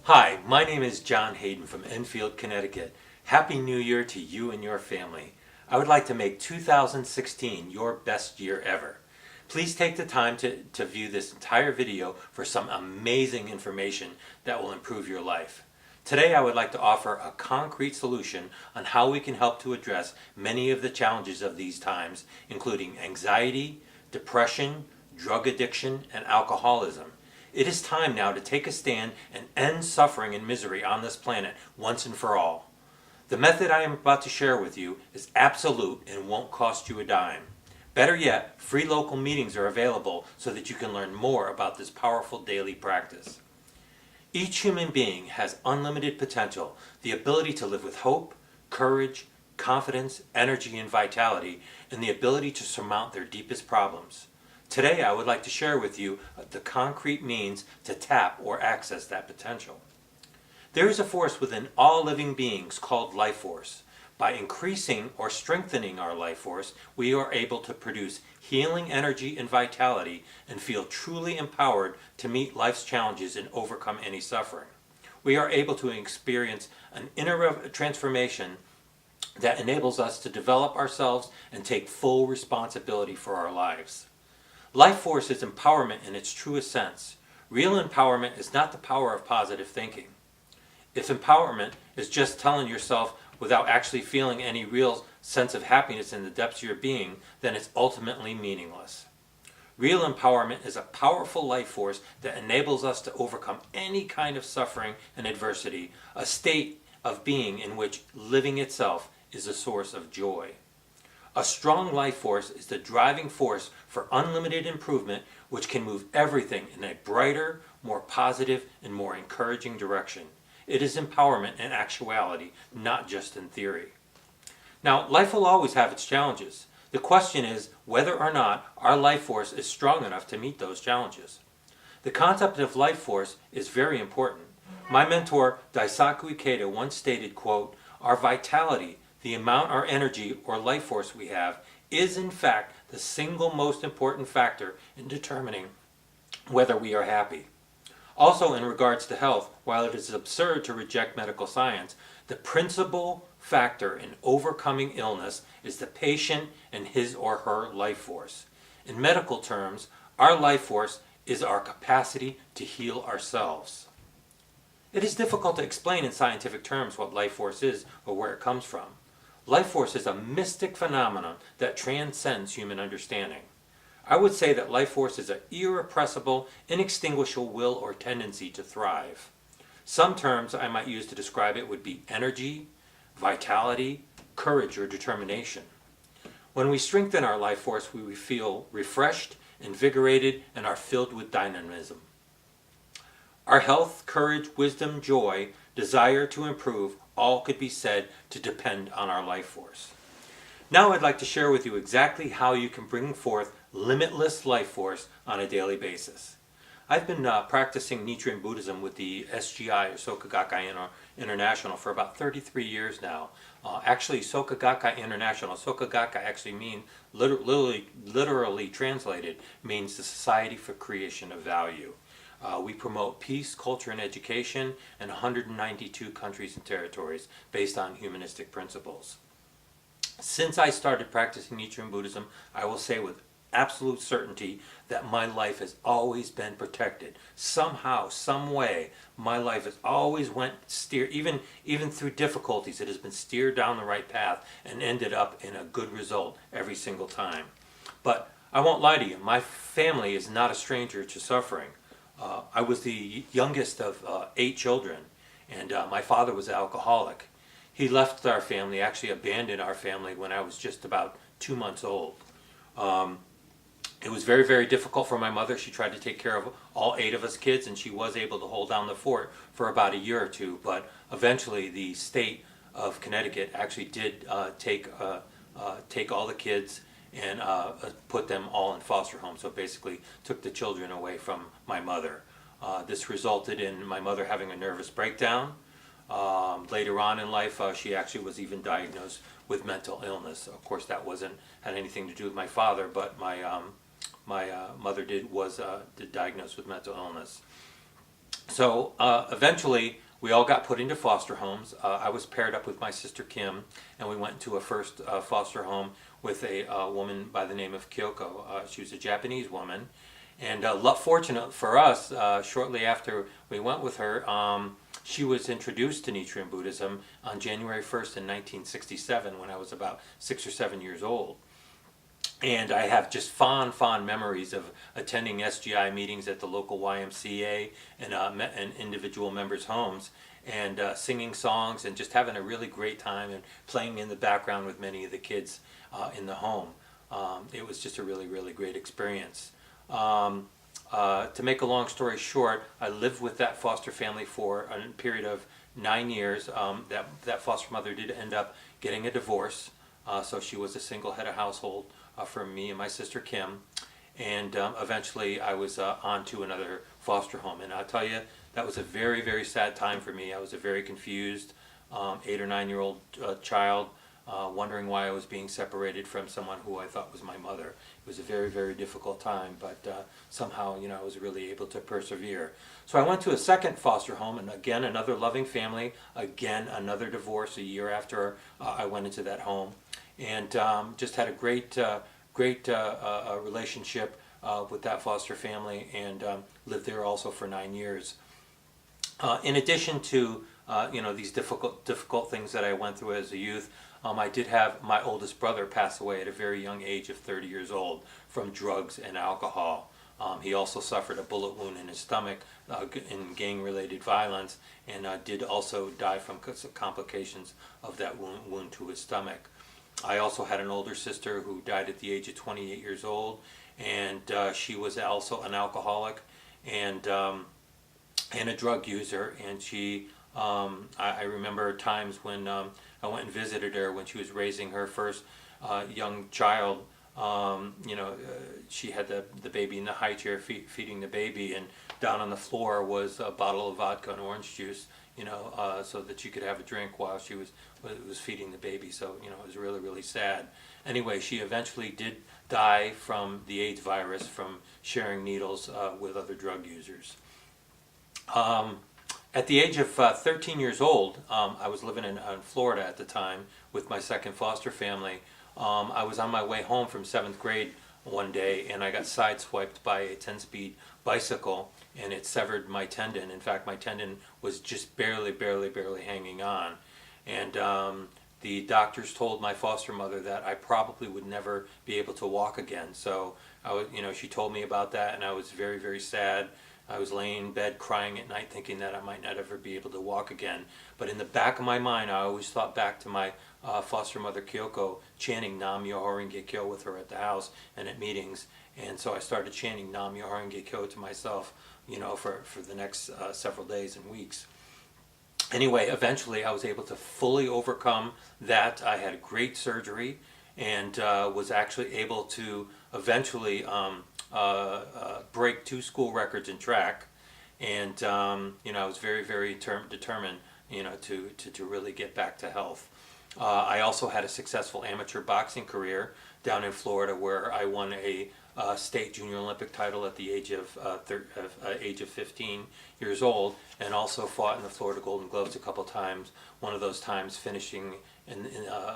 Hi, my name is John Hayden from Enfield, Connecticut. Happy New Year to you and your family. I would like to make 2016 your best year ever. Please take the time to view this entire video for some amazing information that will improve your life. Today I would like to offer a concrete solution on how we can help to address many of the challenges of these times, including anxiety, depression, drug addiction, and alcoholism. It is time now to take a stand and end suffering and misery on this planet once and for all. The method I am about to share with you is absolute and won't cost you a dime. Better yet, free local meetings are available so that you can learn more about this powerful daily practice. Each human being has unlimited potential, the ability to live with hope, courage, confidence, energy, and vitality, and the ability to surmount their deepest problems. Today I would like to share with you the concrete means to tap or access that potential. There is a force within all living beings called life force. By increasing or strengthening our life force, we are able to produce healing energy and vitality and feel truly empowered to meet life's challenges and overcome any suffering. We are able to experience an inner transformation that enables us to develop ourselves and take full responsibility for our lives. Life force is empowerment in its truest sense. Real empowerment is not the power of positive thinking. If empowerment is just telling yourself without actually feeling any real sense of happiness in the depths of your being, then it's ultimately meaningless. Real empowerment is a powerful life force that enables us to overcome any kind of suffering and adversity, a state of being in which living itself is a source of joy. A strong life force is the driving force for unlimited improvement, which can move everything in a brighter, more positive, and more encouraging direction. It is empowerment in actuality, not just in theory. Now, life will always have its challenges. The question is whether or not our life force is strong enough to meet those challenges. The concept of life force is very important. My mentor, Daisaku Ikeda, once stated, quote, "Our vitality, the amount our energy or life force we have, is in fact the single most important factor in determining whether we are happy." Also, in regards to health, while it is absurd to reject medical science, the principal factor in overcoming illness is the patient and his or her life force. In medical terms, our life force is our capacity to heal ourselves. It is difficult to explain in scientific terms what life force is or where it comes from. Life force is a mystic phenomenon that transcends human understanding. I would say that life force is an irrepressible, inextinguishable will or tendency to thrive. Some terms I might use to describe it would be energy, vitality, courage, or determination. When we strengthen our life force, we feel refreshed, invigorated, and are filled with dynamism. Our health, courage, wisdom, joy, desire to improve, all could be said to depend on our life force. Now I'd like to share with you exactly how you can bring forth limitless life force on a daily basis. I've been practicing Nichiren Buddhism with the Sgi, or Soka Gakkai International, for about 33 years now. Actually, Soka Gakkai International, Soka Gakkai actually means, literally translated, means the Society for Creation of Value. We promote peace, culture, and education in 192 countries and territories based on humanistic principles. Since I started practicing Nichiren Buddhism, I will say with absolute certainty that my life has always been protected. Somehow, some way, my life has always even through difficulties, it has been steered down the right path and ended up in a good result every single time. But I won't lie to you, my family is not a stranger to suffering. I was the youngest of 8 children, and my father was an alcoholic. He left our family, actually abandoned our family when I was just about 2 months old. It was very, very difficult for my mother. She tried to take care of all 8 of us kids, and she was able to hold down the fort for about a year or two, but eventually the state of Connecticut actually did take all the kids and put them all in foster homes. So basically took the children away from my mother. This resulted in my mother having a nervous breakdown. Later on in life, she actually was even diagnosed with mental illness. Of course, that had anything to do with my father, but my mother was diagnosed with mental illness. So eventually, we all got put into foster homes. I was paired up with my sister Kim, and we went to a first foster home with a woman by the name of Kyoko. She was a Japanese woman. And fortunate for us, shortly after we went with her, she was introduced to Nichiren Buddhism on January 1st in 1967 when I was about 6 or 7 years old. And I have just fond memories of attending SGI meetings at the local YMCA and individual members' homes, and singing songs and just having a really great time and playing in the background with many of the kids in the home. It was just a really great experience. To make a long story short, I lived with that foster family for a period of 9 years. That foster mother did end up getting a divorce, so she was a single head of household for me and my sister Kim, and eventually I was on to another foster home. And I'll tell you, that was a very sad time for me. I was a very confused 8 or 9 year old child, wondering why I was being separated from someone who I thought was my mother. It was a very difficult time, but somehow, I was really able to persevere. So I went to a second foster home, and again, another loving family, again, another divorce a year after I went into that home, and just had a great relationship with that foster family, and lived there also for 9 years. In addition to these difficult things that I went through as a youth, I did have my oldest brother pass away at a very young age of 30 years old from drugs and alcohol. He also suffered a bullet wound in his stomach in gang-related violence, and did also die from complications of that wound to his stomach. I also had an older sister who died at the age of 28 years old, and she was also an alcoholic and a drug user. And I remember times when I went and visited her when she was raising her first young child. She had the baby in the high chair feeding the baby, and down on the floor was a bottle of vodka and orange juice, so that she could have a drink while she was feeding the baby. So, it was really sad. Anyway, she eventually did die from the AIDS virus from sharing needles with other drug users. At the age of 13 years old, I was living in Florida at the time with my second foster family. I was on my way home from 7th grade one day, and I got sideswiped by a 10-speed bicycle, and it severed my tendon. In fact, my tendon was just barely hanging on. And the doctors told my foster mother that I probably would never be able to walk again. So she told me about that, and I was very sad. I was laying in bed crying at night thinking that I might not ever be able to walk again. But in the back of my mind, I always thought back to my foster mother Kyoko chanting nam-myoho-renge-kyo with her at the house and at meetings. And so I started chanting nam-myoho-renge-kyo to myself, for the next several days and weeks. Anyway, eventually I was able to fully overcome that. I had a great surgery, and was actually able to eventually break 2 school records in track, and I was very determined, to really get back to health. I also had a successful amateur boxing career down in Florida, where I won a state junior Olympic title at the age of 15 years old, and also fought in the Florida Golden Gloves a couple times. One of those times finishing and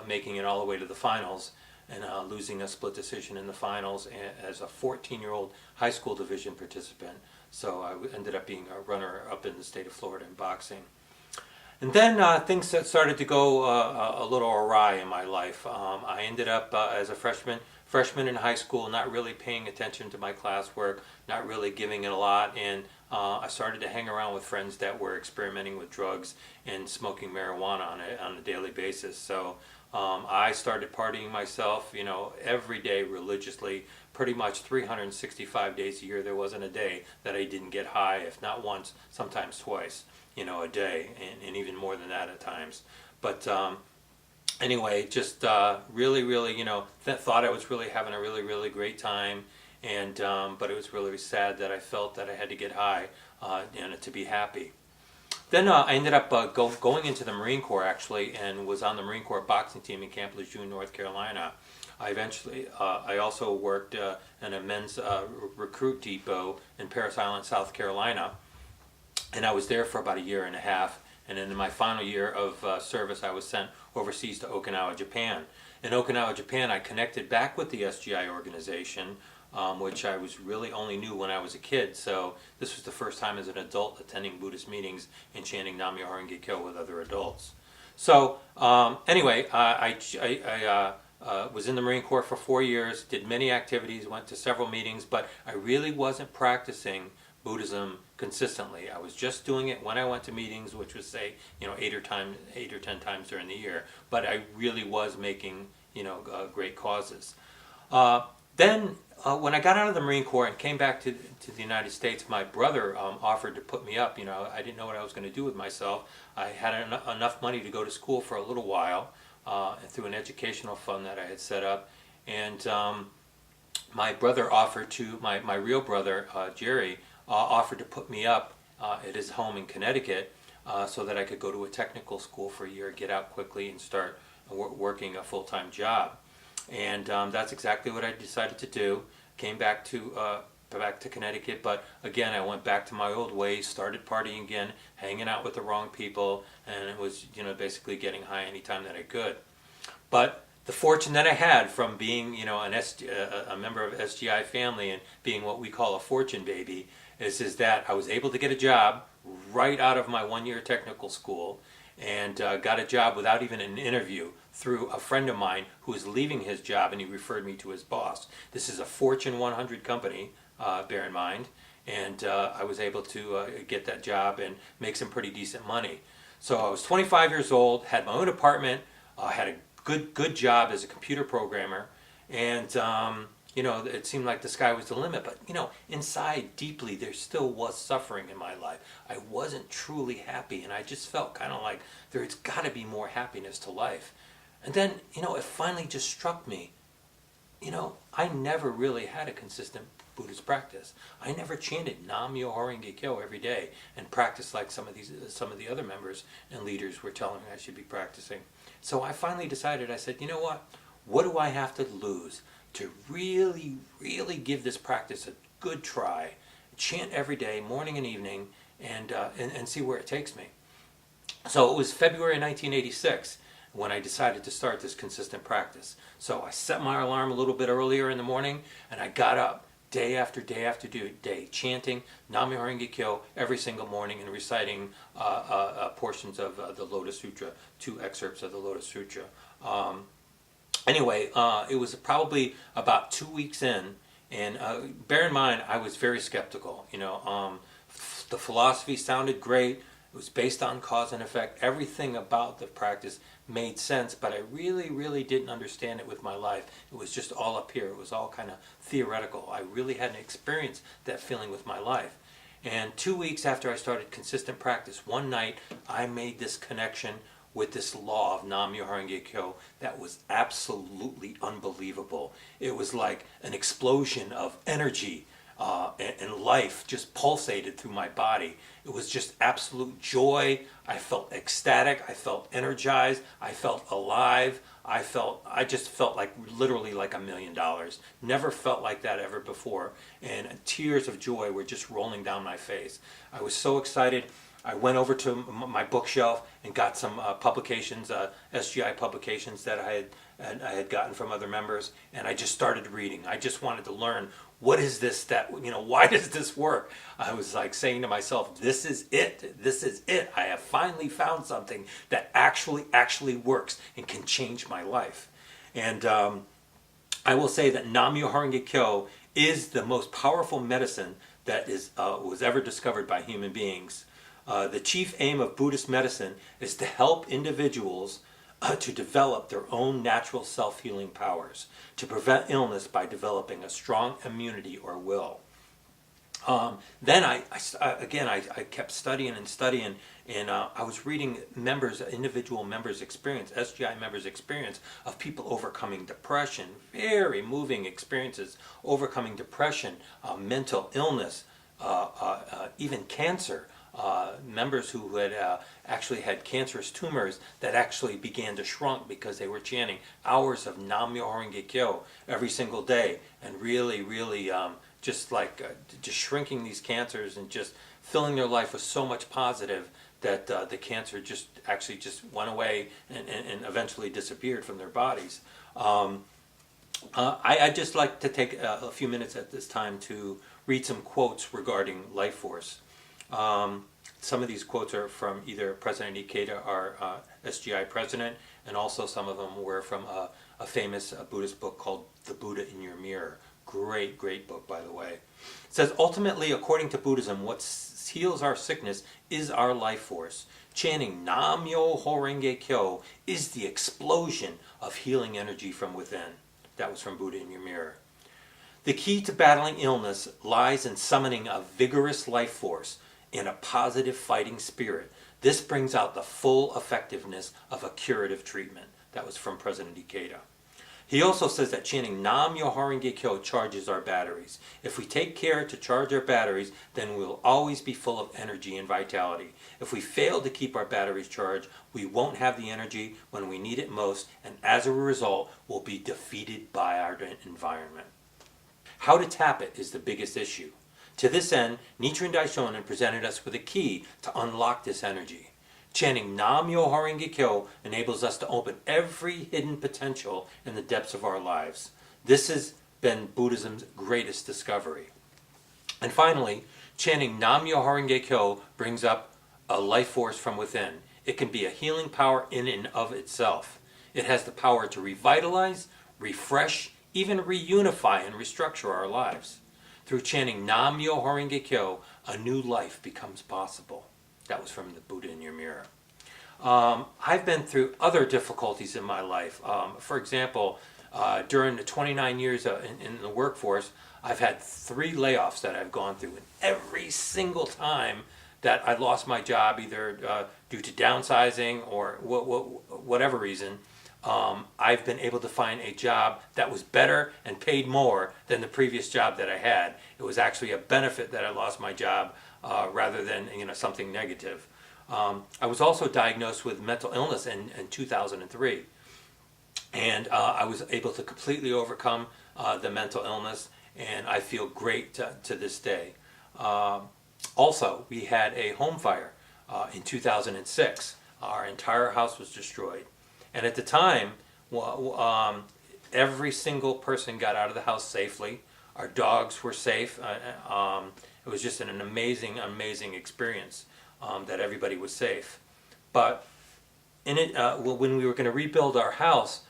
making it all the way to the finals, and losing a split decision in the finals as a 14-year-old high school division participant. So I ended up being a runner-up in the state of Florida in boxing. And then things started to go a little awry in my life. I ended up as a freshman in high school, not really paying attention to my classwork, not really giving it a lot, and I started to hang around with friends that were experimenting with drugs and smoking marijuana on a daily basis. So I started partying myself, every day religiously, pretty much 365 days a year. There wasn't a day that I didn't get high, if not once, sometimes twice, a day, and even more than that at times. But anyway, just really, thought I was really having a really great time, and but it was really sad that I felt that I had to get high to be happy. Then I ended up going into the Marine Corps, actually, and was on the Marine Corps boxing team in Camp Lejeune, North Carolina. I also worked in a men's recruit depot in Parris Island, South Carolina. and I was there for about a year and a half. And then in my final year of service, I was sent overseas to Okinawa, Japan. In Okinawa, Japan, I connected back with the SGI organization, which I was really only knew when I was a kid. So this was the first time as an adult attending Buddhist meetings and chanting nam-myoho-renge-kyo with other adults. So anyway, I was in the Marine Corps for 4 years, did many activities, went to several meetings, but I really wasn't practicing Buddhism consistently. I was just doing it when I went to meetings, which was, say, 8 or 10 times during the year. But I really was making great causes. Then when I got out of the Marine Corps and came back to the United States, my brother offered to put me up. I didn't know what I was going to do with myself. I had enough money to go to school for a little while through an educational fund that I had set up, and my brother offered to my real brother Jerry offered to put me up at his home in Connecticut so that I could go to a technical school for a year, get out quickly, and start working a full-time job. And that's exactly what I decided to do. Came back to Connecticut, but again, I went back to my old ways, started partying again, hanging out with the wrong people, and it was basically getting high anytime that I could. But the fortune that I had from being a member of SGI family and being what we call a fortune baby is that I was able to get a job right out of my 1-year technical school, and got a job without even an interview through a friend of mine who was leaving his job, and he referred me to his boss. This is a Fortune 100 company, bear in mind, and I was able to get that job and make some pretty decent money. So I was 25 years old, had my own apartment, had a good job as a computer programmer, and it seemed like the sky was the limit. But inside deeply, there still was suffering in my life. I wasn't truly happy, and I just felt kind of like there's got to be more happiness to life. And then it finally just struck me. I never really had a consistent Buddhist practice. I never chanted nam-myoho-renge-kyo every day and practiced like some of the other members and leaders were telling me I should be practicing. So I finally decided. I said, what do I have to lose to really, really give this practice a good try? Chant every day, morning and evening, and see where it takes me. So it was February 1986 when I decided to start this consistent practice. So I set my alarm a little bit earlier in the morning, and I got up day after day after day, chanting nam-myoho-renge-kyo every single morning and reciting portions of the Lotus Sutra, 2 excerpts of the Lotus Sutra. Anyway, it was probably about 2 weeks in, and bear in mind, I was very skeptical. The philosophy sounded great. It was based on cause and effect. Everything about the practice made sense, but I really, really didn't understand it with my life. It was just all up here. It was all kind of theoretical. I really hadn't experienced that feeling with my life. And 2 weeks after I started consistent practice, one night I made this connection with this law of nam-myoho-renge-kyo that was absolutely unbelievable. It was like an explosion of energy and life just pulsated through my body. It was just absolute joy. I felt ecstatic. I felt energized. I felt alive. I just felt like literally like $1 million. Never felt like that ever before. And tears of joy were just rolling down my face. I was so excited. I went over to my bookshelf and got some publications, SGI publications that I had gotten from other members, and I just started reading. I just wanted to learn, what is this why does this work? I was like saying to myself, this is it. This is it. I have finally found something that actually works and can change my life. And I will say that nam-myoho-renge-kyo is the most powerful medicine that was ever discovered by human beings. The chief aim of Buddhist medicine is to help individuals to develop their own natural self-healing powers, to prevent illness by developing a strong immunity or will. Then I kept studying and studying, and I was reading individual members' experience, SGI members' experience of people overcoming depression, very moving experiences, overcoming depression, mental illness, even cancer. Members who had actually had cancerous tumors that actually began to shrunk because they were chanting hours of nam-myoho-renge-kyo every single day and really just just shrinking these cancers and just filling their life with so much positive that the cancer just actually just went away and eventually disappeared from their bodies. I'd just like to take a few minutes at this time to read some quotes regarding life force. Some of these quotes are from either President Ikeda, our SGI president, and also some of them were from a famous Buddhist book called The Buddha in Your Mirror. Great, great book, by the way. It says, ultimately, according to Buddhism, what heals our sickness is our life force. Chanting nam-myoho-renge-kyo is the explosion of healing energy from within. That was from Buddha in Your Mirror. The key to battling illness lies in summoning a vigorous life force and a positive fighting spirit. This brings out the full effectiveness of a curative treatment. That was from President Ikeda. He also says that chanting nam-myoho-renge-kyo charges our batteries. If we take care to charge our batteries, then we will always be full of energy and vitality. If we fail to keep our batteries charged, we won't have the energy when we need it most, and as a result, we'll be defeated by our environment. How to tap it is the biggest issue. To this end, Nichiren Daishonin presented us with a key to unlock this energy. Chanting nam-myoho-renge-kyo enables us to open every hidden potential in the depths of our lives. This has been Buddhism's greatest discovery. And finally, chanting nam-myoho-renge-kyo brings up a life force from within. It can be a healing power in and of itself. It has the power to revitalize, refresh, even reunify and restructure our lives. Through chanting nam-myoho-renge-kyo, a new life becomes possible. That was from the Buddha in Your Mirror. I've been through other difficulties in my life. For example, during the 29 years in the workforce, I've had 3 layoffs that I've gone through. And every single time that I lost my job, either due to downsizing or whatever reason, I've been able to find a job that was better and paid more than the previous job that I had. It was actually a benefit that I lost my job rather than something negative. I was also diagnosed with mental illness in 2003, and I was able to completely overcome the mental illness, and I feel great to this day. Also, we had a home fire in 2006. Our entire house was destroyed. And at the time, every single person got out of the house safely. Our dogs were safe. It was just an amazing, amazing experience that everybody was safe. But when we were going to rebuild our house,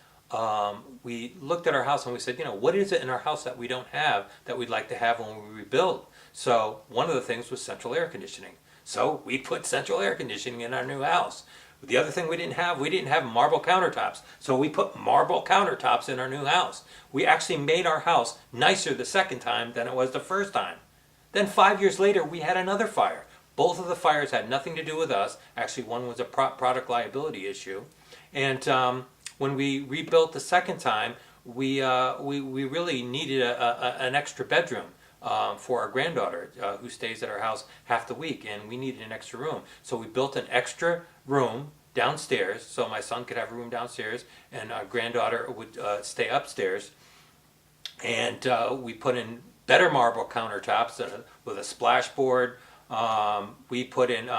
we looked at our house and we said, what is it in our house that we don't have that we'd like to have when we rebuild? So one of the things was central air conditioning. So we put central air conditioning in our new house. The other thing we didn't have marble countertops. So we put marble countertops in our new house. We actually made our house nicer the second time than it was the first time. Then 5 years later, we had another fire. Both of the fires had nothing to do with us. Actually, one was a product liability issue. And when we rebuilt the second time, we really needed an extra bedroom for our granddaughter who stays at our house half the week, and we needed an extra room. So we built an extra room downstairs so my son could have a room downstairs and our granddaughter would stay upstairs. And we put in better marble countertops with a splashboard. We put in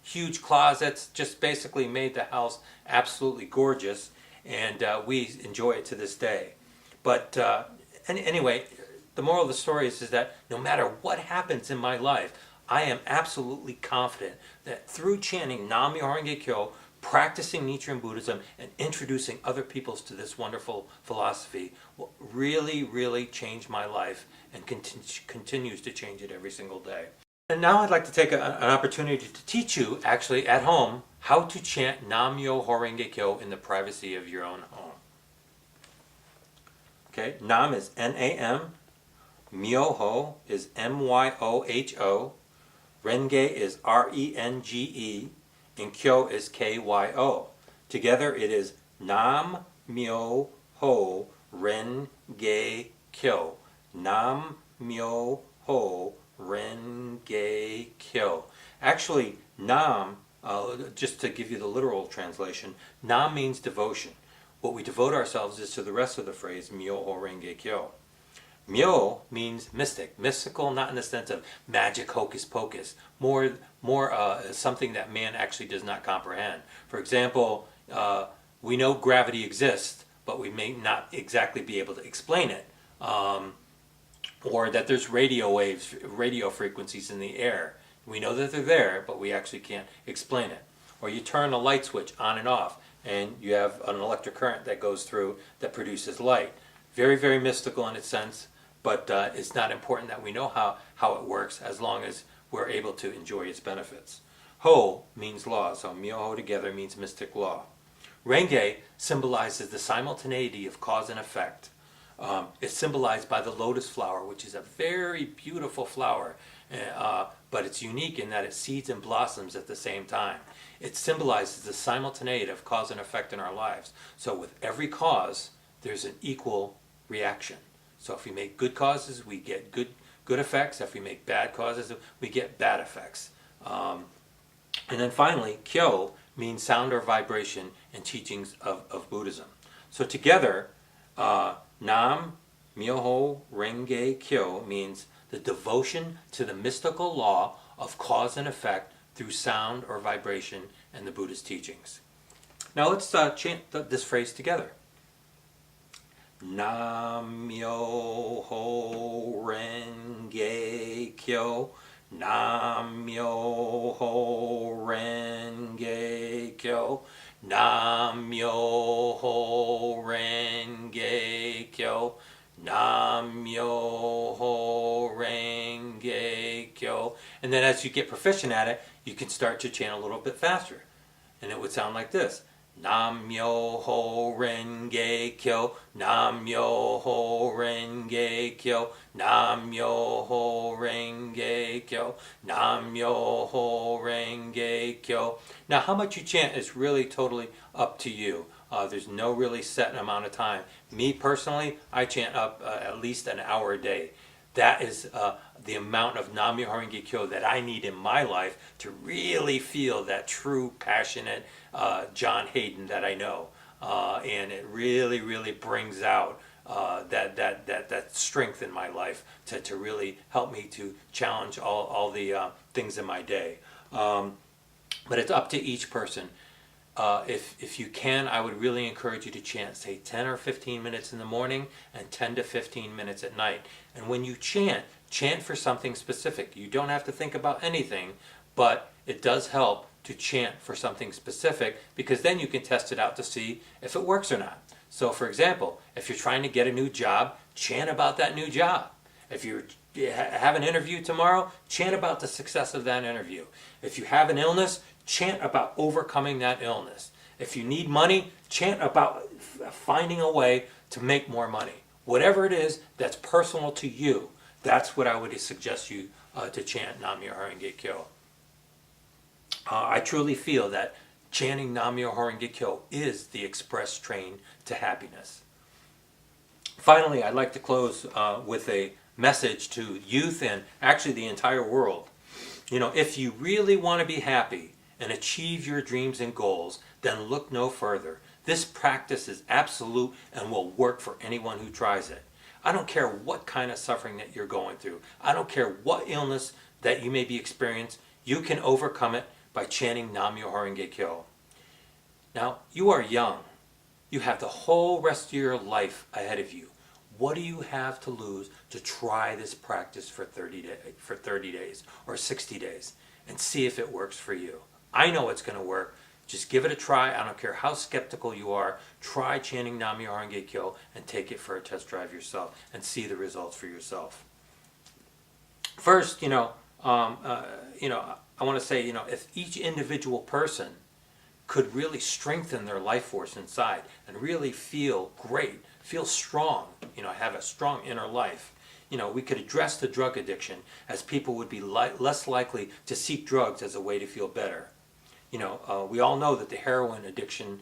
huge closets, just basically made the house absolutely gorgeous, and we enjoy it to this day. But anyway, the moral of the story is that no matter what happens in my life, I am absolutely confident that through chanting nam-myoho-renge-kyo, practicing Nichiren Buddhism, and introducing other peoples to this wonderful philosophy will really, really change my life and continues to change it every single day. And now I'd like to take an opportunity to teach you, actually at home, how to chant nam-myoho-renge-kyo in the privacy of your own home. Okay, nam is N-A-M, myoho is M-Y-O-H-O, renge is R-E-N-G-E, and kyo is K-Y-O. Together it is nam-myoho-renge-kyo. Nam-myoho-renge-kyo. Actually, nam, just to give you the literal translation, nam means devotion. What we devote ourselves is to the rest of the phrase, myoho-renge-kyo. Myo means mystic, mystical, not in the sense of magic, hocus pocus, more something that man actually does not comprehend. For example, we know gravity exists, but we may not exactly be able to explain it. Or that there's radio waves, radio frequencies in the air. We know that they're there, but we actually can't explain it. Or you turn a light switch on and off, and you have an electric current that goes through that produces light. Very, very mystical in its sense, but it's not important that we know how it works as long as we're able to enjoy its benefits. Ho means law, so myoho together means mystic law. Renge symbolizes the simultaneity of cause and effect. It's symbolized by the lotus flower, which is a very beautiful flower, but it's unique in that it seeds and blossoms at the same time. It symbolizes the simultaneity of cause and effect in our lives. So with every cause, there's an equal reaction. So if we make good causes, we get good effects. If we make bad causes, we get bad effects. And then finally, kyo means sound or vibration in teachings of Buddhism. So together, nam-myoho-renge-kyo means the devotion to the mystical law of cause and effect through sound or vibration in the Buddhist teachings. Now let's chant this phrase together. Nam-myoho-renge-kyo, nam-myoho-renge-kyo, nam-myoho-renge-kyo, nam-myoho-renge-kyo. And then as you get proficient at it, you can start to chant a little bit faster. And it would sound like this. Nam-myoho-renge-kyo, nam-myoho-renge-kyo, nam-myoho-renge-kyo, nam-myoho-renge-kyo. Now, how much you chant is really totally up to you. There's no really set amount of time. Me personally, I chant up at least an hour a day. That is the amount of nam-myoho-renge-kyo that I need in my life to really feel that true, passionate John Hayden that I know. And it really, really brings out that strength in my life to really help me to challenge all the things in my day. But it's up to each person. If you can, I would really encourage you to chant, say 10 or 15 minutes in the morning and 10 to 15 minutes at night. And when you chant for something specific. You don't have to think about anything, but it does help to chant for something specific, because then you can test it out to see if it works or not. So for example, if you're trying to get a new job, chant about that new job. If you have an interview tomorrow, chant about the success of that interview. If you have an illness, chant about overcoming that illness. If you need money, chant about finding a way to make more money. Whatever it is that's personal to you, that's what I would suggest you to chant nam-myoho-renge-kyo. I truly feel that chanting nam-myoho-renge-kyo is the express train to happiness. Finally, I'd like to close with a message to youth and actually the entire world. If you really want to be happy and achieve your dreams and goals, then look no further. This practice is absolute and will work for anyone who tries it. I don't care what kind of suffering that you're going through. I don't care what illness that you may be experiencing. You can overcome it by chanting nam-myoho-renge-kyo. Now, you are young. You have the whole rest of your life ahead of you. What do you have to lose to try this practice for 30 days or 60 days and see if it works for you? I know it's going to work. Just give it a try. I don't care how skeptical you are. Try chanting nam-myoho-renge-kyo and take it for a test drive yourself and see the results for yourself. First, I want to say, if each individual person could really strengthen their life force inside and really feel great, feel strong, have a strong inner life, we could address the drug addiction, as people would be less likely to seek drugs as a way to feel better. We all know that the heroin addiction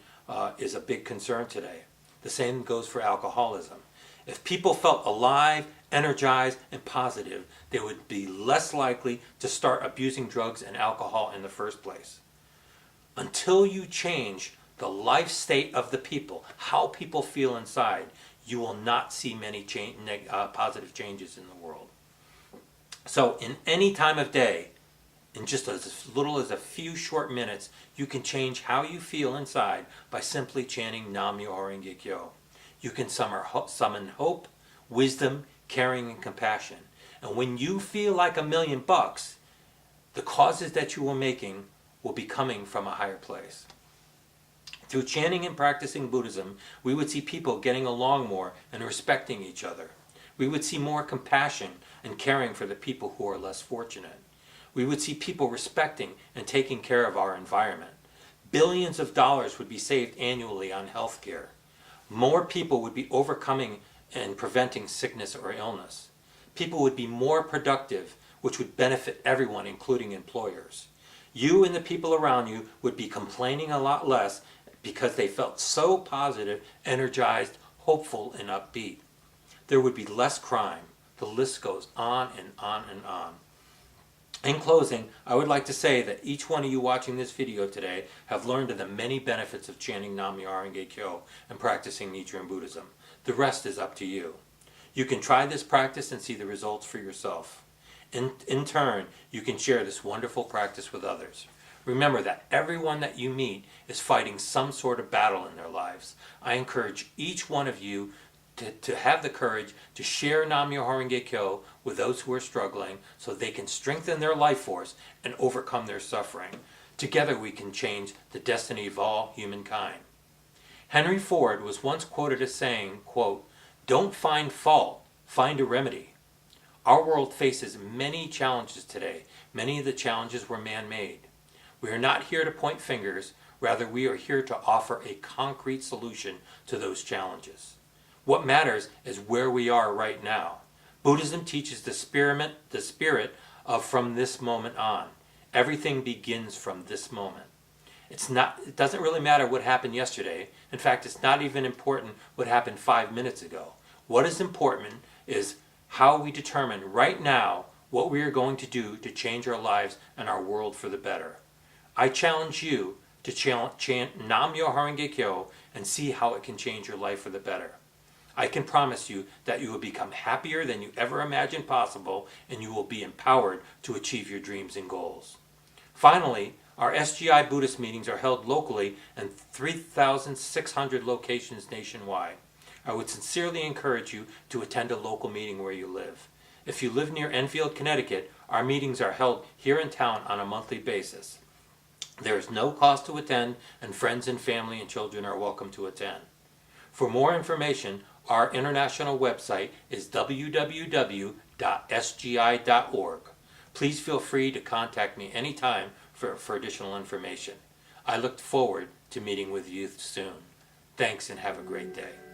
is a big concern today. The same goes for alcoholism. If people felt alive, energized, and positive, they would be less likely to start abusing drugs and alcohol in the first place. Until you change the life state of the people, how people feel inside, you will not see many positive changes in the world. So in any time of day, in just as little as a few short minutes, you can change how you feel inside by simply chanting nam-myoho-renge-kyo. You can summon hope, wisdom, caring, and compassion. And when you feel like $1,000,000, the causes that you are making will be coming from a higher place. Through chanting and practicing Buddhism, we would see people getting along more and respecting each other. We would see more compassion and caring for the people who are less fortunate. We would see people respecting and taking care of our environment. Billions of dollars would be saved annually on health care. More people would be overcoming and preventing sickness or illness. People would be more productive, which would benefit everyone, including employers. You and the people around you would be complaining a lot less because they felt so positive, energized, hopeful, and upbeat. There would be less crime. The list goes on and on and on. In closing, I would like to say that each one of you watching this video today have learned of the many benefits of chanting nam-myoho-renge-kyo and practicing Nichiren Buddhism. The rest is up to you. You can try this practice and see the results for yourself. In turn, you can share this wonderful practice with others. Remember that everyone that you meet is fighting some sort of battle in their lives. I encourage each one of you to have the courage to share nam-myoho-renge-kyo with those who are struggling so they can strengthen their life force and overcome their suffering. Together we can change the destiny of all humankind. Henry Ford was once quoted as saying, quote, "Don't find fault, find a remedy." Our world faces many challenges today. Many of the challenges were man-made. We are not here to point fingers. Rather, we are here to offer a concrete solution to those challenges. What matters is where we are right now. Buddhism teaches the spirit of from this moment on. Everything begins from this moment. It doesn't really matter what happened yesterday. In fact, it's not even important what happened 5 minutes ago. What is important is how we determine right now what we are going to do to change our lives and our world for the better. I challenge you to chant nam-myoho-renge-kyo and see how it can change your life for the better. I can promise you that you will become happier than you ever imagined possible, and you will be empowered to achieve your dreams and goals. Finally, our Sgi Buddhist meetings are held locally in 3,600 locations nationwide. I would sincerely encourage you to attend a local meeting where you live. If you live near Enfield, Connecticut, our meetings are held here in town on a monthly basis. There is no cost to attend, and friends and family and children are welcome to attend. For more information, our international website is www.sgi.org. Please feel free to contact me anytime for additional information. I look forward to meeting with you soon. Thanks and have a great day.